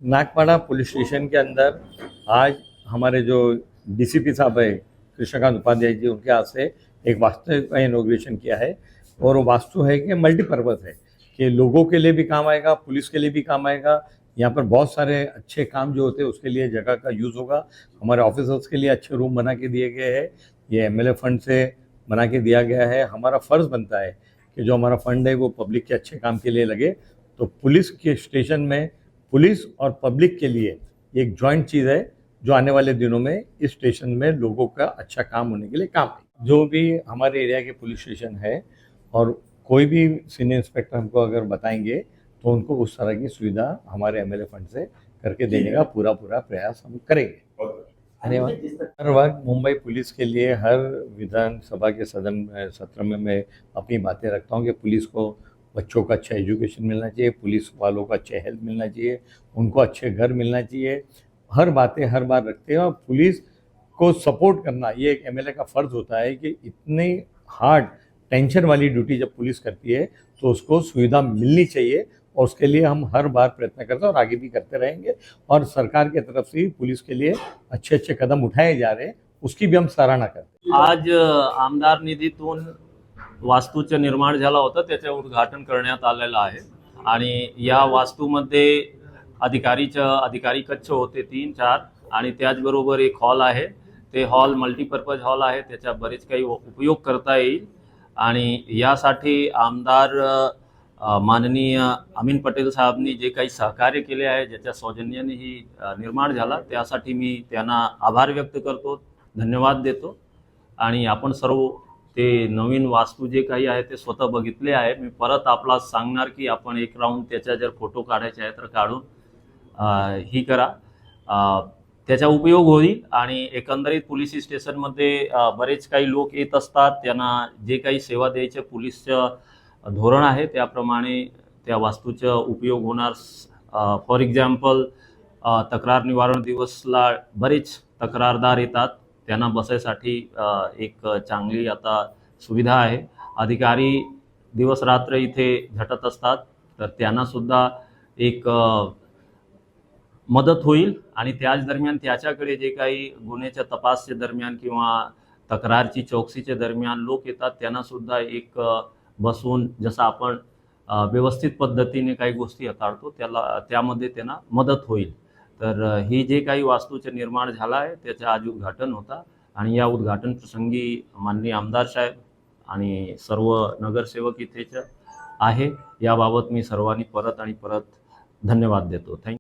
Nagpada police station के अंदर आज हमारे जो डीसीपी साहब है कृष्णकांत उपाध्याय जी, उनके हाथ से एक वास्तु का इनॉग्रेशन किया है। और वो वास्तु है कि मल्टीपर्पज़ है कि लोगों के लिए भी काम आएगा, पुलिस के लिए भी काम आएगा। यहाँ पर बहुत सारे अच्छे काम जो होते हैं उसके लिए जगह का यूज़ होगा। हमारे ऑफिसर्स के लिए अच्छे रूम बना के दिए गए हैं, ये एमएलए फंड से बना के दिया गया है। हमारा फ़र्ज़ बनता है कि जो हमारा फंड है वो पब्लिक के अच्छे काम के लिए लगे। तो पुलिस के स्टेशन में पुलिस और पब्लिक के लिए एक जॉइंट चीज़ है जो आने वाले दिनों में इस स्टेशन में लोगों का अच्छा काम होने के लिए काम है। जो भी हमारे एरिया के पुलिस स्टेशन है और कोई भी सीनियर इंस्पेक्टर हमको अगर बताएंगे तो उनको उस तरह की सुविधा हमारे एमएलए फंड से करके देने का पूरा प्रयास हम करेंगे। धन्यवाद। हर वक्त मुंबई पुलिस के लिए हर विधानसभा के सत्र में मैं अपनी बातें रखता हूँ कि पुलिस को बच्चों का अच्छा एजुकेशन मिलना चाहिए, पुलिस वालों को अच्छे हेल्थ मिलना चाहिए, उनको अच्छे घर मिलना चाहिए। हर बातें हर बार रखते हैं और पुलिस को सपोर्ट करना ये एक एमएलए का फ़र्ज़ होता है कि इतनी हार्ड टेंशन वाली ड्यूटी जब पुलिस करती है तो उसको सुविधा मिलनी चाहिए। और उसके लिए हम हर बार प्रयत्न करते हैं और आगे भी करते रहेंगे। और सरकार की तरफ से पुलिस के लिए अच्छे अच्छे कदम उठाए जा रहे हैं, उसकी भी हम सराहना करते हैं। आज आमदार निधीतून वास्तूचं निर्माण झालं होतं, त्याचे उद्घाटन करण्यात आलेलं आहे। आणि या वास्तूमध्ये अधिकारी कक्ष होते 3-4 आणि त्याचबरोबर एक हॉल आहे। ते हॉल मल्टीपर्पज हॉल आहे, त्याचा बरेच काही उपयोग करता येईल। आणि यासाठी आमदार माननीय अमीन पटेल साहेबांनी जे काही सहकार्य केले आहे, ज्याच्या सौजन्याने ही निर्माण झाला, त्यासाठी मी त्यांना आभार व्यक्त करतो, धन्यवाद देतो। आणि आपण सर्व ते नवीन वास्तू जे काही आहे ते स्वतः बघितले आहे। मी परत आपला सांगणार की आपण एक राऊंड त्याचा जर फोटो काढायचे आहे तर काढून ही करा, त्याचा उपयोग होईल। आणि एकंदरीत पोलीस स्टेशनमध्ये बरेच काही लोक येत असतात, त्यांना जे काही सेवा द्यायचे पोलीसचं धोरण आहे त्याप्रमाणे त्या वास्तूचा उपयोग होणार। फॉर एक्झाम्पल तक्रार निवारण दिवसला बरेच तक्रारदार येतात, त्यांना बसायसाठी एक चांगली आता सुविधा आहे। अधिकारी दिवस रात्र इथे झटत असतात, तर त्यांना सुद्धा एक मदत होईल। आणि त्याच दरम्यान त्याच्याकडे जे काही गुन्ह्याच्या तपासच्या दरम्यान किंवा तक्रारची चौकशीच्या दरम्यान लोक येतात, त्यांना सुद्धा एक बसून जसं आपण व्यवस्थित पद्धतीने काही गोष्टी हाताळतो त्यामध्ये त्यांना मदत होईल। तर ही जे काही वास्तूचे निर्माण झाला आहे त्याचा आज उद्घाटन होता आणि या उद्घाटन प्रसंगी माननीय आमदार साहेब आणि सर्व नगरसेवक इथेच आहे। याबाबत मी सर्वांनी परत धन्यवाद देतो। थँक्यू।